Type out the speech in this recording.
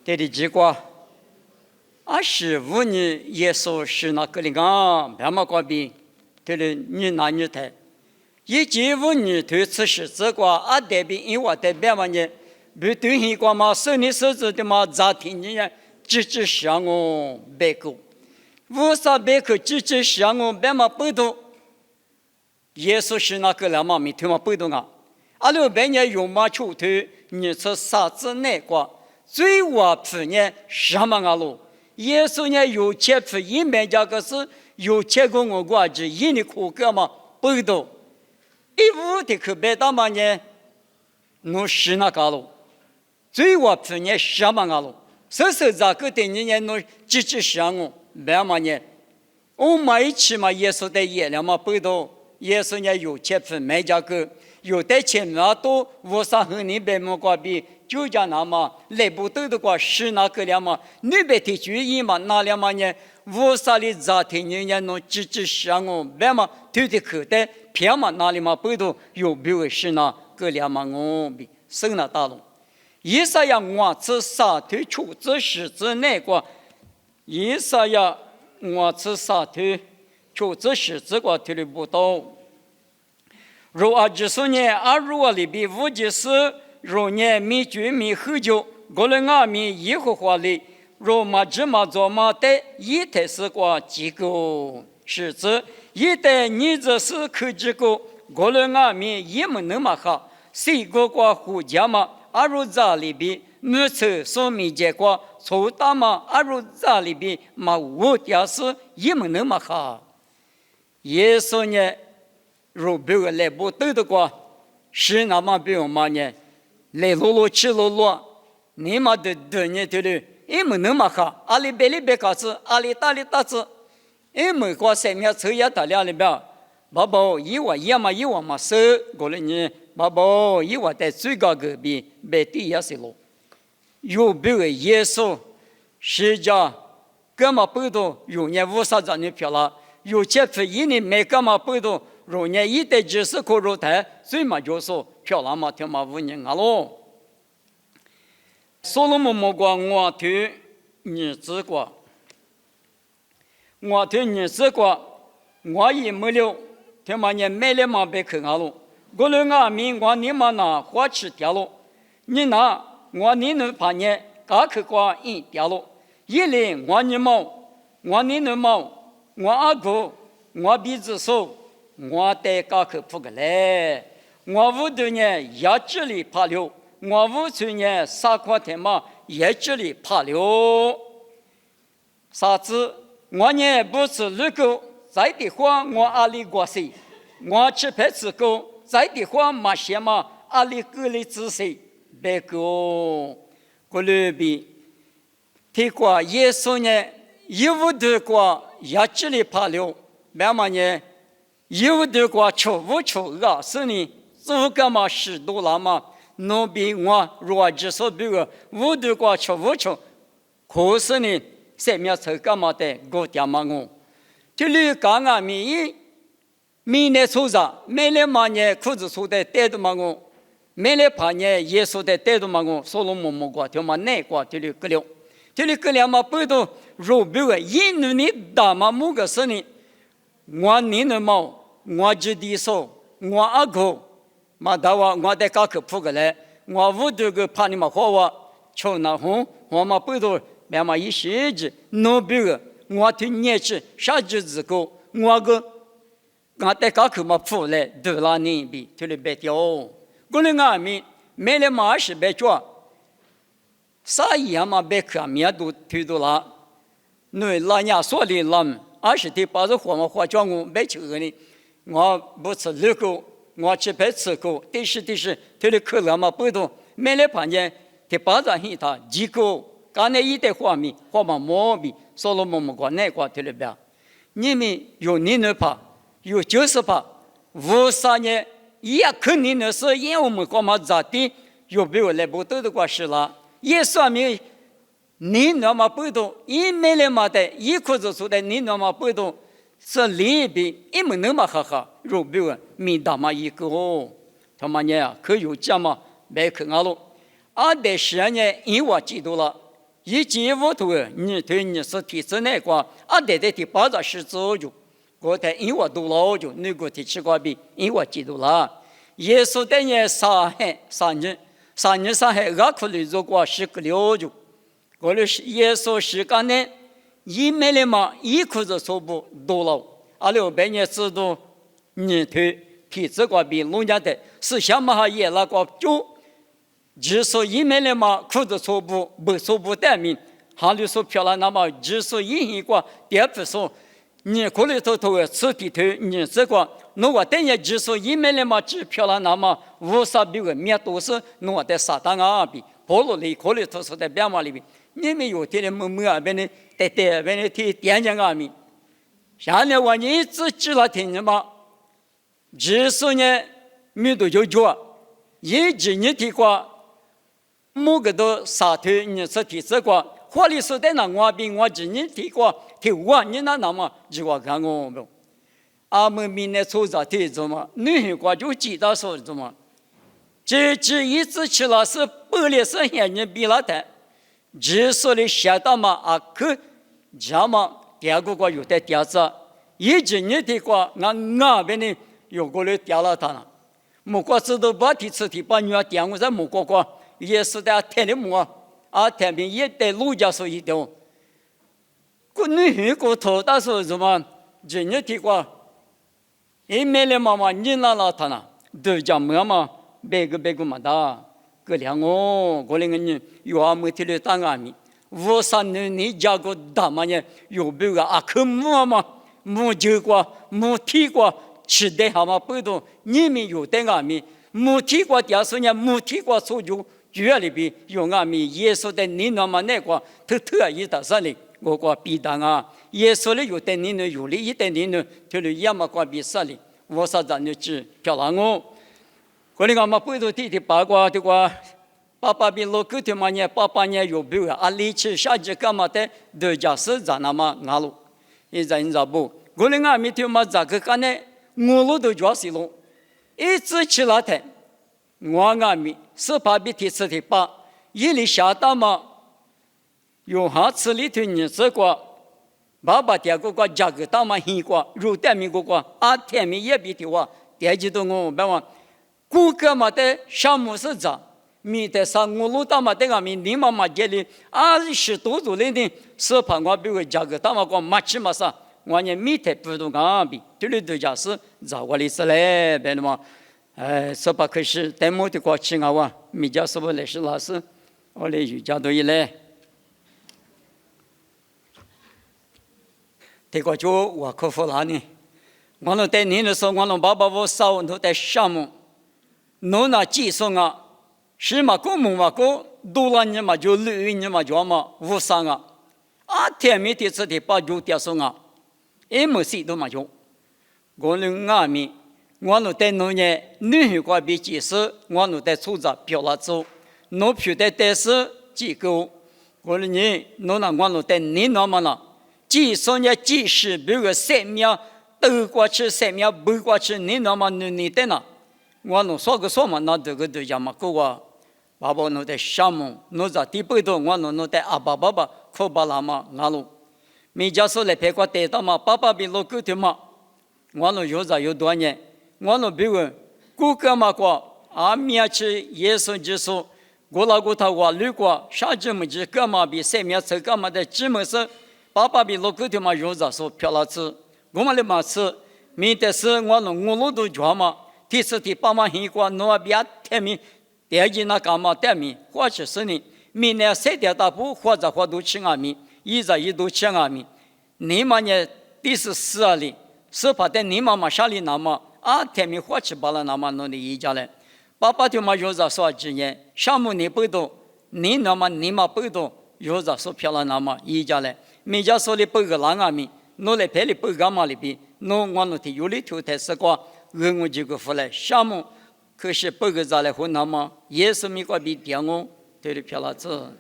这里结果25年耶稣是那个里昂别嘛过比这里你拿你台15年推此时这个代表因我代表嘛呢不对应过嘛是你手指的嘛家庭呢只想我别个无啥别个只想我别嘛不懂耶稣是那个了嘛没听嘛不懂啊阿鲁别人用嘛出头你是啥子那个最我普呢什么啊路耶稣呢有钱普一面这个是有钱跟我过去一年苦个嘛不懂一屋的可别大嘛呢侬是那个路最我普呢什么啊路所以这个的人呢侬只想我别嘛呢我们一起嘛耶稣的业了嘛不懂耶稣呢有钱普没这个有的钱嘛都无啥和你别么过比就叫那么来不得的话是那个了嘛你别提注意嘛那了嘛呢无啥的家庭人家侬只想我别嘛对的可的偏嘛那里嘛不懂有别为是那个了嘛我比生那大龙以赛亚我这啥推出这是这那个以赛亚我这啥推出这是这个推的不到如20年20里比50如年米居米喝酒过了阿米耶和华里如马芝麻做马的一台是个几个是指一台你这是可几个过了阿米也没那么好谁个个胡家嘛如这里比没错说明结果错大嘛如这里比嘛我家是也没那么好耶稣呢如别个来不得的话是那么别个嘛呢来路去路你嘛的你对了也没那么好阿里别个子阿里大子也没过三面车也打两里边爸爸一我嘛是过了你爸爸一我在最高隔壁被地也是路有别个耶稣是家干嘛不懂有年无啥子你漂了有钱费一年没干嘛不懂如年一代就是可入台最嘛就是漂亮嘛听嘛5年啊喽所罗门莫过我推你子过我推你子过我也没了听嘛你没了嘛别看啊喽过了阿米我你嘛拿花吃掉了你拿我你能把你嘎去过一掉了一来我你毛我你能毛我阿哥我鼻子手我带嘎去扑个来我屋头呢也这里怕了我屋头呢3块钱嘛也这里怕了啥子我呢不是如果在的话我阿里过谁我吃牌子狗在的话嘛些嘛阿里个里仔细别个过来比提过耶稣呢一屋头过也这里怕了别嘛呢有的过求啊是你做干嘛10多了嘛侬比我若只说比个无的过求可是你三面车干嘛的我点嘛我这里刚刚明年出啥明年嘛呢裤子出的带的嘛我明年怕呢耶稣的带的嘛我所罗门莫过就嘛那过这里个了嘛不都若比个因为你大嘛某个是你我你能毛我只地手我阿哥嘛大话我得搞去扑个来我屋头个怕你嘛好话求那红我嘛不多别嘛一些子侬比个我听年纪啥子子个我个我得搞去嘛扑来对啦你比这里别掉我那阿米没了嘛是别抓啥样嘛别看面都推到啦侬拉伢说的啦20天把这活嘛活叫我别求你我不吃热狗我吃白吃狗第十这里可乐嘛不多没来盘见第8张黑他几个刚才一代画面画嘛毛笔所罗门过那过这里边你们有你能怕有90怕53年也肯定的是因为我们干嘛咋的有没有来不得的过事了也说明你那么不懂一没来嘛的一裤子出的你那么不懂是里边一没那么好如比如没大嘛一个他妈呢可有讲嘛没看啊喽啊的10年因我记住了一节无头，你对你是体质那个，阿爹的巴扎是左右，我在因我都老就，你个提起个比因我记住了。耶稣的人杀害杀人杀害，阿可里做过是个了就，我的耶稣是个呢，一没了嘛，一裤子说不多了，阿六百年知道你对体质个比农家的，是想嘛哈也那个就。只说一面的嘛，裤子错不说不带名，哈里说漂亮，那么只说一个，第二说你可里头吃皮头，你这个，那我等下只说一面的嘛，只漂亮，那么无啥比个面都是，那我在撒旦啊比，保罗里可里头说在边嘛里边，你们有天的么啊边的，在边的听点讲啊米，现在我一直知道听什么，只说呢，没多久就，一直你听过。某个都杀退你是体质过，或者是在那外边我只你提过，提我你那么就我看我不，阿们明年出着提怎么，女国就知道说怎么，这一直去了是本来是现你比了的，只说的下到嘛啊可，这么第二个有的第二次，一直你提过，俺边的有个人掉了他了，莫过知道把提吃提把女儿点我在莫过。也是在天里木啊，天边也得路家说一条。个女个头大说什么？人家提过，一没了妈妈，你那老他呢？都讲妈妈，别个嘛的，个两哦，个两个人有阿没提了当阿米，我三年你家个大嘛呢？有别个阿克木嘛，木就过，木提过，吃的好嘛不多，你们有的阿米，木提过第二十年，木提过出就。主要里边有俺们耶稣的你那么那个特意的啥哩？我个比当啊，耶稣的有的你呢，有的一的你呢，就是也么个比啥哩？我啥子呢？只漂亮哦。过来俺们背头弟弟八卦的话，爸爸比老狗的嘛呢，爸爸呢有病啊，阿里去下去干嘛的？都家是在那么俺路，现在你知不？过来俺们就嘛咋个干呢？我路都抓死了，一直去那天。我阿米是怕比提吃的把，一里下大嘛，有哈吃里头你这个，爸爸第二个价格大嘛很贵，肉蛋米个啊天米也比的话，第几多我别忘，顾客嘛的项目是咋，米的啥我路大嘛的阿米你妈妈家里20多度的呢，是怕我比如价格大嘛个买起嘛啥，我呢米的不都阿比，这里都家是咋个里是嘞，别的嘛。说把可是带某的过去啊哇，米家是不来是老师，我来瑜伽都一来，这个就我克服了呢。我们带你的时候，我们爸爸我少都带项目，侬那技术啊，是嘛个木嘛个，多了你嘛就累你嘛就嘛无伤啊，天没的吃的把就掉松啊，也没事都嘛就，我们阿米。我们在农业，女个比技术，我们在出着漂了走，农票的但是机构，我们人，侬那我们在你那么了，技术呢技师，比如3秒倒过去，3秒背过去，你那么你在哪？我们说个嘛，那这个都讲嘛，个爸爸侬在项目，侬在第8度，我们侬在阿爸可巴拉嘛，那路，每家说来陪我带到嘛，爸爸比老狗的嘛，我们有多年。我们比如顾客嘛个面去耶稣之说，我那个他话如果啥子么子干嘛比3秒吃干嘛的，基本是爸爸比老狗的嘛有着说漂亮吃，我们的嘛吃，免得是我们都讲嘛，第四第8嘛很过，侬比天明，第二那干嘛天明，或者是呢，明年3点大步或者都吃阿米，一都吃阿米，你嘛呢第14啊里，是怕在你妈妈下里那么。天明花起巴了，那么弄的一家嘞，爸爸就嘛有着说几年，项目你不懂，你那么你嘛不懂，有着说漂亮那么一家嘞，每家说的不个啷个米，弄来陪里不干嘛里边，弄我们的有里头才是个，我这个回来项目，可是不个咋来混那么，也是没个比点我，对的漂亮子。